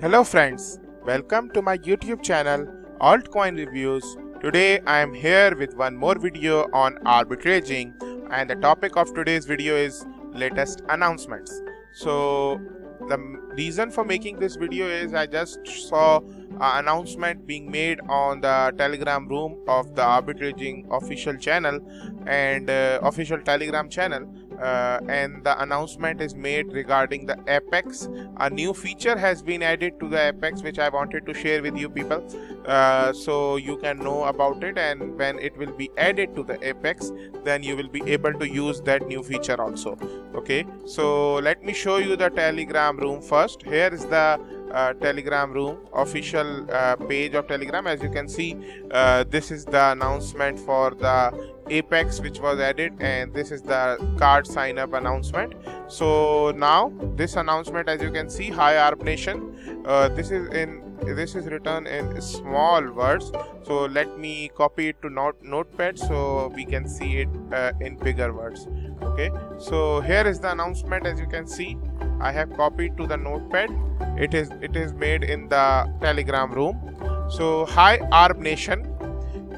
Hello friends, welcome to my YouTube channel Altcoin Reviews. Today I am here with one more video on arbitraging, and the topic of today's video is latest announcements. So the reason for making this video is I just saw an announcement being made on the Telegram room of the Arbitraging official channel and official Telegram channel. And the announcement is made regarding the Apex. A new feature has been added to the Apex which I wanted to share with you people, so you can know about it, and when it will be added to the Apex then you will be able to use that new feature also. Okay, so let me show you the Telegram room first. Here is the Telegram room official page of Telegram. As you can see, this is the announcement for the Apex which was added, and this is the card sign up announcement. So now this announcement, as you can see, hi ARBNation, this is written in small words, so let me copy it to notepad so we can see it in bigger words. Okay, so here is the announcement. As you can see, I have copied to the notepad. It is made in the Telegram room. So hi ARBNation,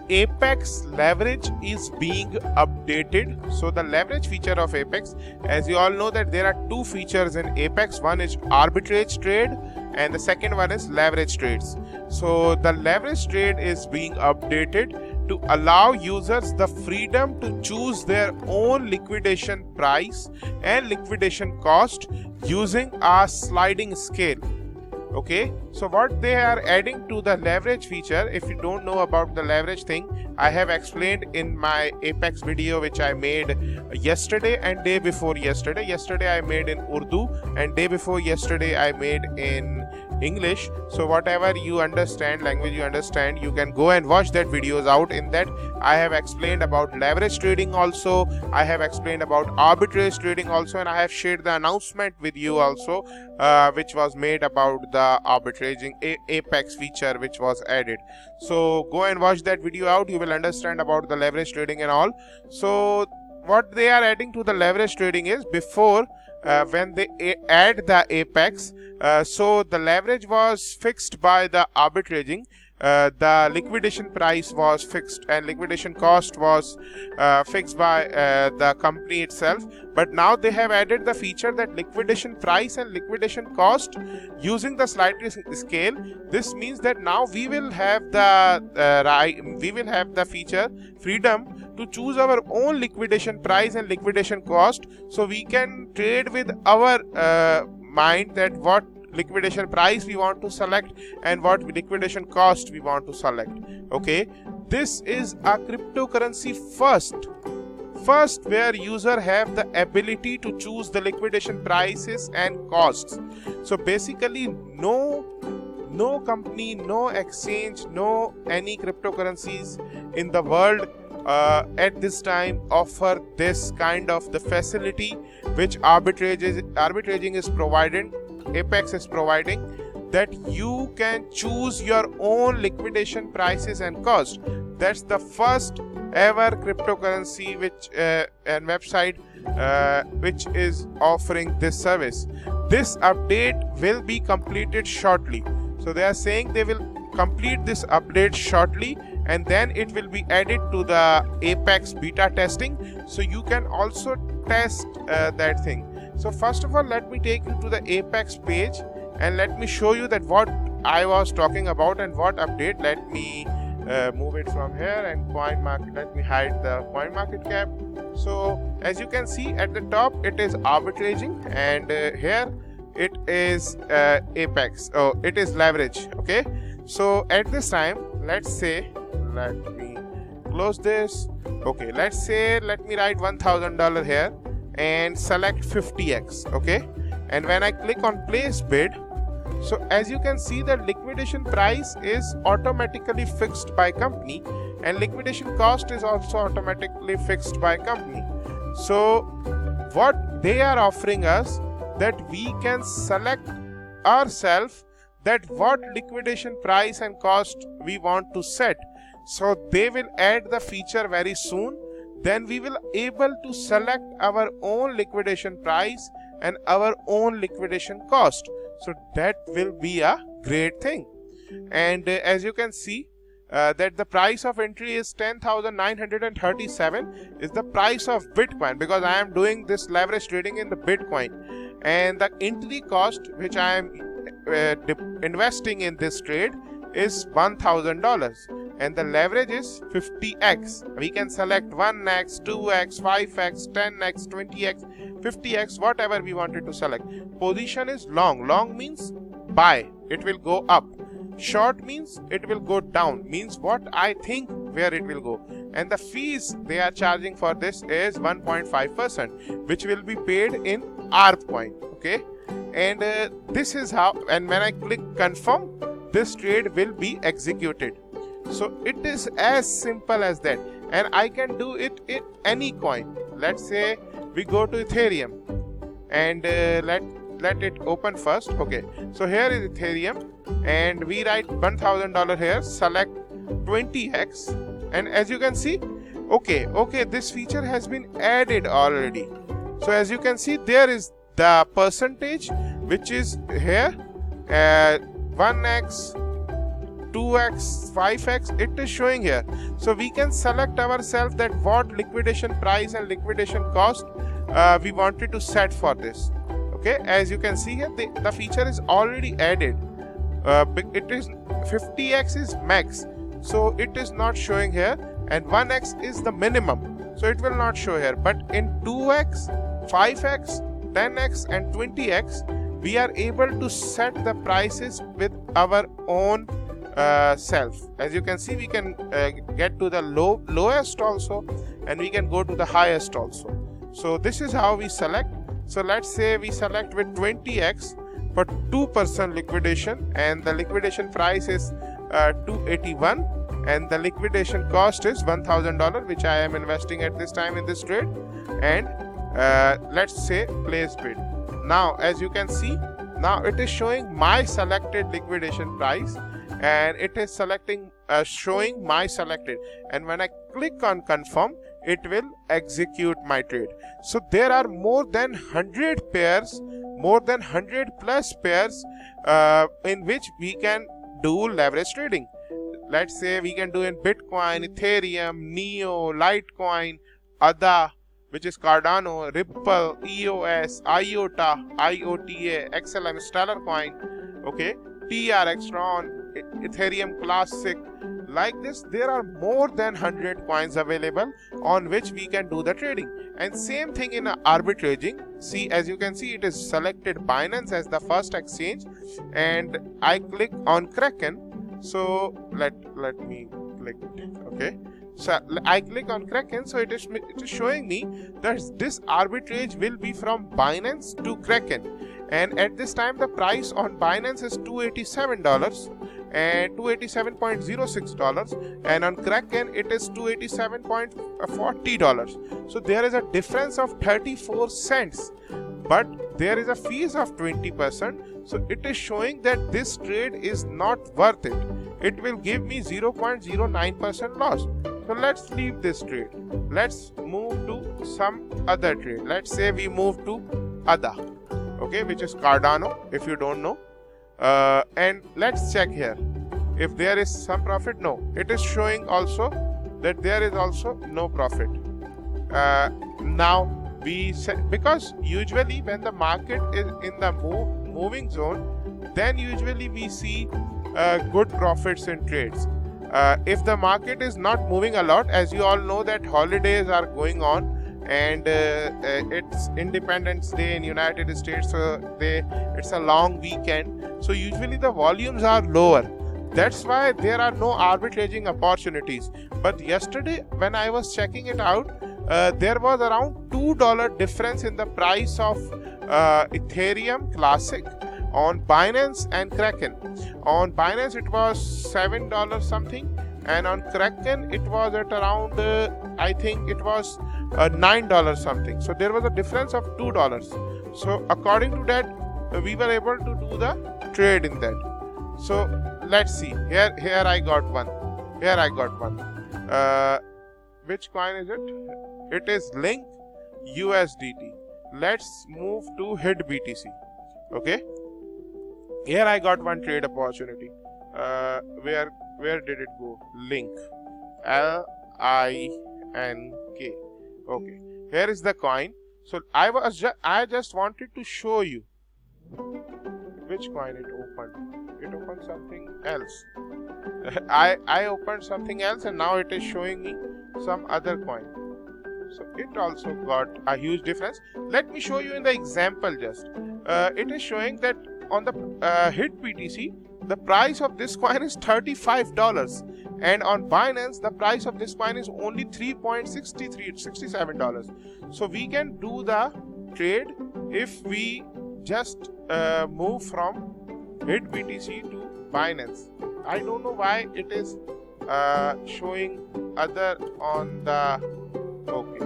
Apex leverage is being updated. So the leverage feature of Apex, as you all know that there are two features in Apex. One is arbitrage trade and the second one is leverage trades. So the leverage trade is being updated to allow users the freedom to choose their own liquidation price and liquidation cost using a sliding scale. Okay, so what they are adding to the leverage feature, if you don't know about the leverage thing, I have explained in my Apex video which I made yesterday and day before yesterday. Yesterday I made in Urdu and day before yesterday I made in English. So whatever you understand, language you understand, you can go and watch that videos out. In that I have explained about leverage trading also, I have explained about arbitrage trading also, and I have shared the announcement with you also, which was made about the arbitraging Apex feature which was added. So go and watch that video out, you will understand about the leverage trading and all. So what they are adding to the leverage trading is, before when they add the Apex, so the leverage was fixed by the arbitraging, the liquidation price was fixed and liquidation cost was fixed by the company itself. But now they have added the feature that liquidation price and liquidation cost using the sliding scale. This means that now we will have the feature freedom to choose our own liquidation price and liquidation cost, so we can trade with our mind that what liquidation price we want to select and what liquidation cost we want to select. Okay, this is a cryptocurrency first where user have the ability to choose the liquidation prices and costs. So basically no company, no exchange, no any cryptocurrencies in the world at this time offer this kind of the facility which arbitraging is providing, Apex is providing, that you can choose your own liquidation prices and cost. That's the first ever cryptocurrency which and website which is offering this service. This update will be completed shortly. So they are saying they will complete this update shortly, and then it will be added to the Apex beta testing, so you can also test that thing. So first of all, let me take you to the Apex page and let me show you that what I was talking about and what update. Let me move it from here, and coin market, let me hide the coin market cap. So as you can see at the top, it is arbitraging, and here it is Apex. Oh, it is leverage. Okay, so at this time, let's say, let me close this. Okay, let's say, let me write $1,000 here and select 50x. Okay, and when I click on place bid, so as you can see, the liquidation price is automatically fixed by company and liquidation cost is also automatically fixed by company. So what they are offering us, that we can select ourselves that what liquidation price and cost we want to set. So they will add the feature very soon. Then we will able to select our own liquidation price and our own liquidation cost. So that will be a great thing. And as you can see that the price of entry is 10,937 is the price of Bitcoin, because I am doing this leverage trading in the Bitcoin, and the entry cost which I am investing in this trade is $1,000, and the leverage is 50x. We can select 1x, 2x, 5x, 10x, 20x, 50x, whatever we wanted to select. Position is long. Long means buy, it will go up. Short means it will go down, means what I think where it will go. And the fees they are charging for this is 1.5%, which will be paid in ARBcoin. Okay, and this is how, and when I click confirm, this trade will be executed. So it is as simple as that, and I can do it in any coin. Let's say we go to Ethereum, and let it open first. Okay, so here is Ethereum, and we write $1,000 here, select 20x, and as you can see, okay, this feature has been added already. So as you can see, there is the percentage which is here, 1x, 2x, 5x, it is showing here. So we can select ourselves that what liquidation price and liquidation cost we wanted to set for this. Okay, as you can see here, the feature is already added. It is 50x is max, so it is not showing here, and 1x is the minimum, so it will not show here. But in 2x, 5x, 10x and 20x, we are able to set the prices with our own self. As you can see, we can get to the lowest also, and we can go to the highest also. So this is how we select. So let's say we select with 20x for 2% liquidation, and the liquidation price is 281, and the liquidation cost is $1,000, which I am investing at this time in this trade. And let's say place bid. Now as you can see, now it is showing my selected liquidation price, and it is showing my selected, and when I click on confirm, it will execute my trade. So there are more than 100 pairs, more than 100 plus pairs in which we can do leverage trading. Let's say we can do in Bitcoin, Ethereum, Neo, Litecoin, ADA, which is Cardano, Ripple, EOS, IOTA, IOTA, XLM, Stellar Coin, okay, TRX, Tron, Ethereum Classic. Like this, there are more than 100 coins available on which we can do the trading. And same thing in arbitraging. See, as you can see, it is selected Binance as the first exchange, and I click on Kraken. So let me click it. Okay, so I click on Kraken, so it is showing me that this arbitrage will be from Binance to Kraken, and at this time the price on Binance is $287 and $287.06, and on Kraken it is $287.40. so there is a difference of 34 cents, but there is a fees of 20%. So it is showing that this trade is not worth it. It will give me 0.09% loss. So let's leave this trade. Let's move to some other trade. Let's say we move to ADA, okay, which is Cardano, if you don't know. And let's check here if there is some profit. No, it is showing also that there is also no profit. Now we because usually when the market is in the moving zone, then usually we see good profits in trades. If the market is not moving a lot, as you all know that holidays are going on, and it's Independence Day in United States, so it's a long weekend, so usually the volumes are lower. That's why there are no arbitraging opportunities. But yesterday when I was checking it out, there was around $2 difference in the price of Ethereum Classic on Binance and Kraken. On Binance it was $7 something, and on Kraken it was at around I think it was $9 something. So there was a difference of $2. So according to that, we were able to do the trade in that. So let's see. Here I got one. Here I got one. Which coin is it? It is Link USDT. Let's move to HID BTC. Okay. Here I got one trade opportunity. Where did it go? Link, LINK. Okay, here is the coin. So I just wanted to show you which coin it opened. It opened something else. I opened something else, and now it is showing me some other coin. So it also got a huge difference. Let me show you in the example just. It is showing that on the hit BTC, the price of this coin is $35, and on Binance the price of this coin is only $3.67. So we can do the trade if we just move from hit BTC to Binance. I don't know why it is showing other on the okay.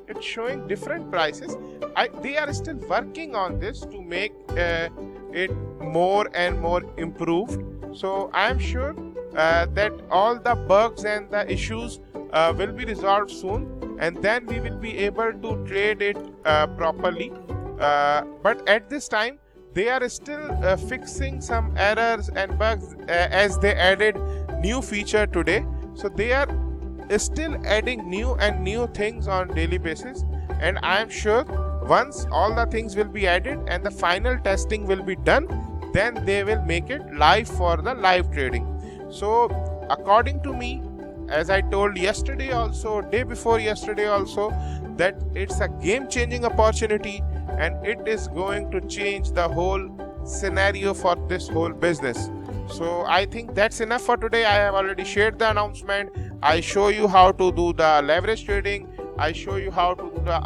It's showing different prices. They are still working on this to make it more and more improved. So I am sure that all the bugs and the issues will be resolved soon, and then we will be able to trade it properly. But at this time they are still fixing some errors and bugs as they added new feature today. So they are still adding new things on daily basis, and I am sure once all the things will be added and the final testing will be done, then they will make it live for the live trading. So according to me, as I told yesterday also, day before yesterday also, that it's a game-changing opportunity, and it is going to change the whole scenario for this whole business. So I think that's enough for today. I have already shared the announcement. I show you how to do the leverage trading. I show you how to do the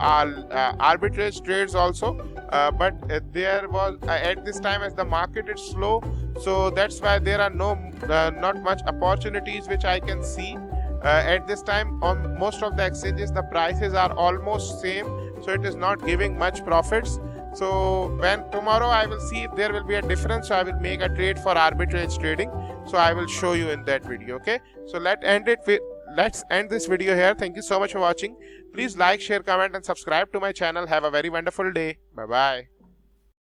arbitrage trades also. But there was at this time, as the market is slow, so that's why there are not much opportunities which I can see. At this time on most of the exchanges the prices are almost same, so it is not giving much profits. So when tomorrow I will see if there will be a difference, so I will make a trade for arbitrage trading. So I will show you in that video. Okay, so let's end this video here. Thank you so much for watching. Please like, share, comment and subscribe to my channel. Have a very wonderful day. Bye bye.